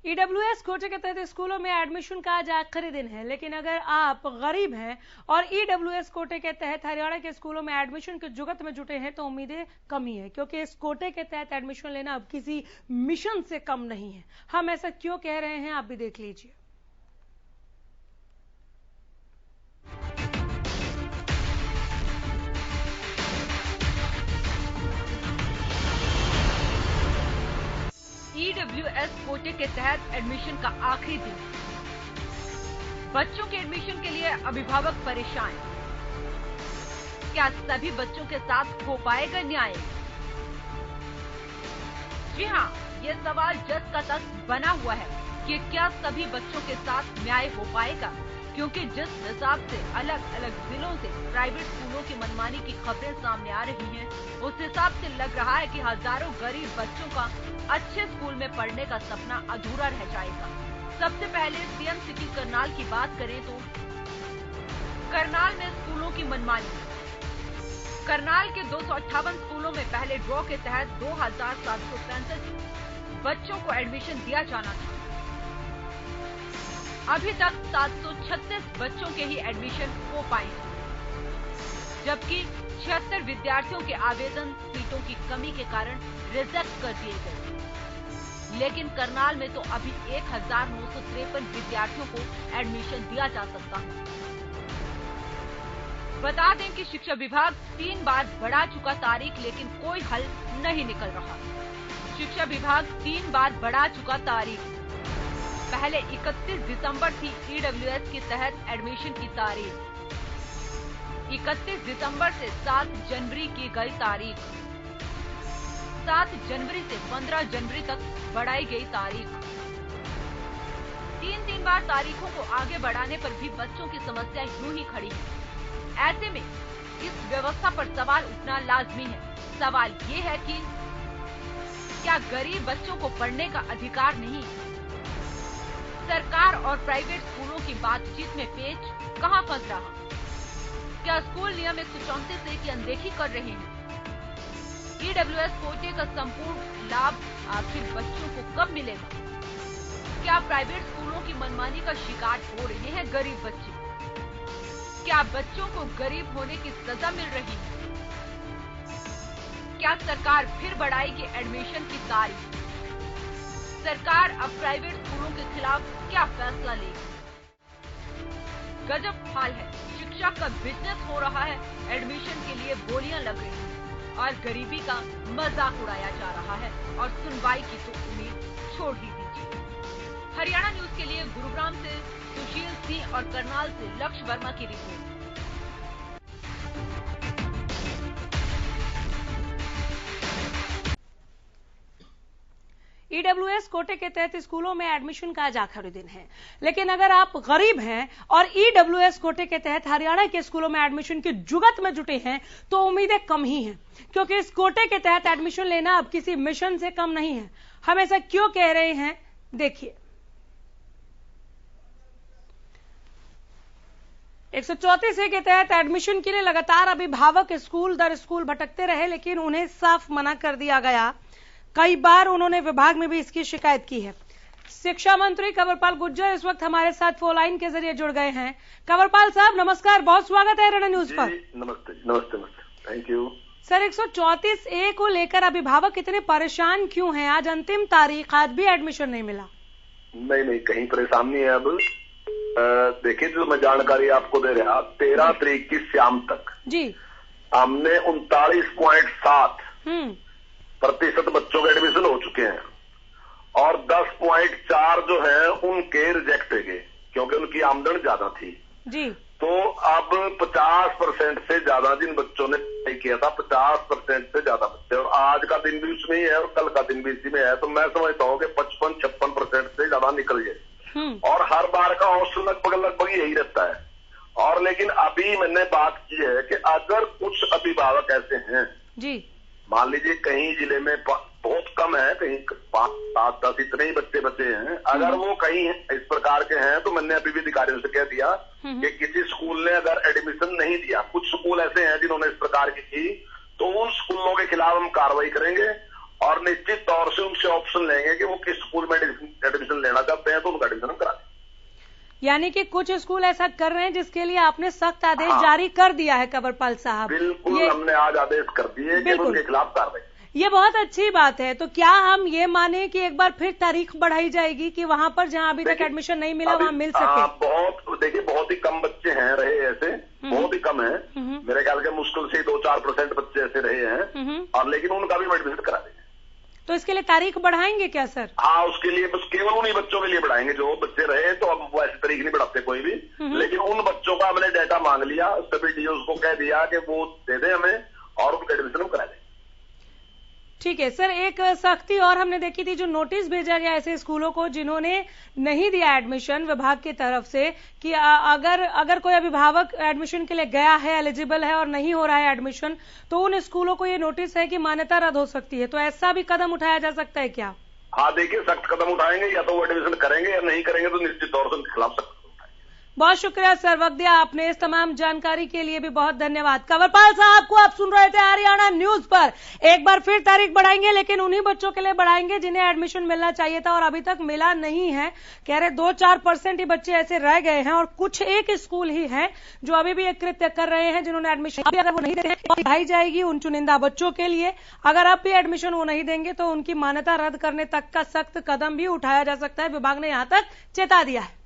EWS कोटे के तहत स्कूलों में एडमिशन का आज आखिरी दिन है, लेकिन अगर आप गरीब हैं और ईडब्ल्यूएस कोटे के तहत हरियाणा के स्कूलों में एडमिशन की जुगत में जुटे हैं तो उम्मीदें कम ही है, क्योंकि इस कोटे के तहत एडमिशन लेना अब किसी मिशन से कम नहीं है। हम ऐसा क्यों कह रहे हैं, आप भी देख लीजिए। ईडब्ल्यूएस कोटे के तहत एडमिशन का आखिरी दिन। बच्चों के एडमिशन के लिए अभिभावक परेशान। क्या सभी बच्चों के साथ हो पाएगा न्याय? जी हाँ, ये सवाल जस का तस बना हुआ है कि क्या सभी बच्चों के साथ न्याय हो पाएगा, क्योंकि जिस हिसाब से अलग अलग जिलों से प्राइवेट स्कूलों की मनमानी की खबरें सामने आ रही हैं, उस हिसाब से लग रहा है कि हजारों गरीब बच्चों का अच्छे स्कूल में पढ़ने का सपना अधूरा रह जाएगा। सबसे पहले सीएम सिटी करनाल की बात करें तो करनाल में स्कूलों की मनमानी। करनाल के 258 स्कूलों में पहले ड्रॉ के तहत 2765 बच्चों को एडमिशन दिया जाना था। अभी तक 736 बच्चों के ही एडमिशन हो पाए हैं, जबकि 76 विद्यार्थियों के आवेदन सीटों की कमी के कारण रिजेक्ट कर दिए गए। लेकिन करनाल में तो अभी 1953 विद्यार्थियों को एडमिशन दिया जा सकता है। बता दें कि शिक्षा विभाग 3 बार बढ़ा चुका तारीख, लेकिन कोई हल नहीं निकल रहा। शिक्षा विभाग 3 बार बढ़ा चुका तारीख। पहले 31 दिसंबर थी ईडब्ल्यूएस के तहत एडमिशन की तारीख। 31 दिसंबर से 7 जनवरी की गई तारीख। 7 जनवरी से 15 जनवरी तक बढ़ाई गई तारीख। 3 बार तारीखों को आगे बढ़ाने पर भी बच्चों की समस्या यूं ही खड़ी है। ऐसे में इस व्यवस्था पर सवाल उठना लाजमी है। सवाल ये है कि क्या गरीब बच्चों को पढ़ने का अधिकार नहीं? सरकार और प्राइवेट स्कूलों की बातचीत में पेच कहां फंस रहा? क्या स्कूल नियम 134 की अनदेखी कर रहे हैं? ईडब्ल्यूएस कोटे का संपूर्ण लाभ आखिर बच्चों को कब मिलेगा? क्या प्राइवेट स्कूलों की मनमानी का शिकार हो रहे हैं गरीब बच्चे? क्या बच्चों को गरीब होने की सजा मिल रही है? क्या सरकार फिर बढ़ाएगी एडमिशन की तारीख? सरकार अब प्राइवेट स्कूलों के खिलाफ क्या फैसला लेगी? गजब हाल है। शिक्षा का बिजनेस हो रहा है, एडमिशन के लिए बोलियां लग रही हैं और गरीबी का मजाक उड़ाया जा रहा है, और सुनवाई की तो उम्मीद छोड़ ही दीजिए। हरियाणा न्यूज के लिए गुरुग्राम से सुशील सिंह और करनाल से लक्ष्य वर्मा की रिपोर्ट। ईडब्ल्यूएस कोटे के तहत स्कूलों में एडमिशन का आज आखिरी दिन है, लेकिन अगर आप गरीब हैं और ईडब्ल्यूएस कोटे के तहत हरियाणा के स्कूलों में एडमिशन की जुगत में जुटे हैं तो उम्मीदें कम ही हैं, क्योंकि इस कोटे के तहत एडमिशन लेना अब किसी मिशन से कम नहीं है। हम ऐसा क्यों कह रहे हैं, देखिए। 134 के तहत एडमिशन के लिए लगातार अभिभावक स्कूल दर स्कूल भटकते रहे, लेकिन उन्हें साफ मना कर दिया गया। कई बार उन्होंने विभाग में भी इसकी शिकायत की है। शिक्षा मंत्री कंवरपाल गुर्जर इस वक्त हमारे साथ फोन लाइन के जरिए जुड़ गए हैं। कंवरपाल साहब नमस्कार, बहुत स्वागत है हरियाणा न्यूज पर। नमस्ते नमस्ते नमस्ते, थैंक यू। सर, 134A को लेकर अभिभावक इतने परेशान क्यों हैं? आज अंतिम तारीख, आज भी एडमिशन नहीं मिला। नहीं, कहीं परेशान नहीं है। अब देखिए, जो मैं जानकारी आपको दे रहा, 13 तारीख की शाम तक जी हमने 39.7% बच्चों के एडमिशन हो चुके हैं, और 10.4 जो है उनके रिजेक्ट हो गए, क्योंकि उनकी आमदन ज्यादा थी जी। तो अब 50% से ज्यादा जिन बच्चों ने नहीं किया था, 50% से ज्यादा बच्चे, और आज का दिन भी उसमें ही है और कल का दिन भी इसी में है, तो मैं समझता हूँ कि 55-56% से ज्यादा निकल गए। और हर बार का औसत लगभग यही रहता है। और लेकिन अभी मैंने बात की है कि अगर कुछ अभिभावक ऐसे हैं जी, मान लीजिए कहीं जिले में बहुत कम है, कहीं 5-7-10 इतने ही बच्चे बचे हैं, अगर वो कहीं इस प्रकार के हैं तो मैंने अभी भी अधिकारियों से कह दिया कि किसी स्कूल ने अगर एडमिशन नहीं दिया, कुछ स्कूल ऐसे हैं जिन्होंने इस प्रकार की, तो उन स्कूलों के खिलाफ हम कार्रवाई करेंगे और निश्चित तौर से उनसे ऑप्शन लेंगे कि वो किस स्कूल में एडमिशन लेना यानी कि कुछ स्कूल ऐसा कर रहे हैं जिसके लिए आपने सख्त आदेश जारी कर दिया है कंवरपाल साहब। बिल्कुल, हमने आज आदेश कर दिए कि उनके खिलाफ कार्रवाई। ये बहुत अच्छी बात है। तो क्या हम ये माने कि एक बार फिर तारीख बढ़ाई जाएगी कि वहां पर जहां अभी तक एडमिशन नहीं मिला वहां मिल सके? बहुत ही कम बच्चे हैं रहे ऐसे, बहुत ही कम है। मेरे ख्याल के मुश्किल से 2-4% बच्चे ऐसे रहे हैं, और लेकिन उनका भी एडमिशन करा देंगे। तो इसके लिए तारीख बढ़ाएंगे क्या सर? हाँ, उसके लिए बस केवल उन्हीं बच्चों के लिए बढ़ाएंगे जो बच्चे रहे। तो अब वैसे तारीख नहीं बढ़ाते कोई भी, लेकिन उन बच्चों का हमने डाटा मांग लिया, सभी डीओ को कह दिया कि वो दे दें हमें और उनका एडमिशन हम करा दें। ठीक है सर, एक सख्ती और हमने देखी थी, जो नोटिस भेजा गया ऐसे स्कूलों को जिन्होंने नहीं दिया एडमिशन विभाग की तरफ से कि अगर कोई अभिभावक एडमिशन के लिए गया है, एलिजिबल है और नहीं हो रहा है एडमिशन, तो उन स्कूलों को ये नोटिस है कि मान्यता रद्द हो सकती है। तो ऐसा भी कदम उठाया जा सकता है क्या? हाँ, देखिए, सख्त कदम उठाएंगे, या तो वो एडमिशन करेंगे या नहीं करेंगे तो निश्चित तौर से उनके खिलाफ सख्त। बहुत शुक्रिया सर, वक्त दिया आपने। इस तमाम जानकारी के लिए भी बहुत धन्यवाद। कंवरपाल साहब को आप सुन रहे थे हरियाणा न्यूज पर। एक बार फिर तारीख बढ़ाएंगे, लेकिन उन्हीं बच्चों के लिए बढ़ाएंगे जिन्हें एडमिशन मिलना चाहिए था और अभी तक मिला नहीं है। कह रहे 2-4% ही बच्चे ऐसे रह गए हैं और कुछ एक स्कूल ही हैं जो अभी भी एक कृत्य कर रहे हैं जिन्होंने एडमिशन, अभी अगर वो नहीं देते हैं तो बढ़ाई जाएगी उन चुनिंदा बच्चों के लिए। अगर अब भी एडमिशन वो नहीं देंगे तो उनकी मान्यता रद्द करने तक का सख्त कदम भी उठाया जा सकता है। विभाग ने यहां तक चेता दिया है।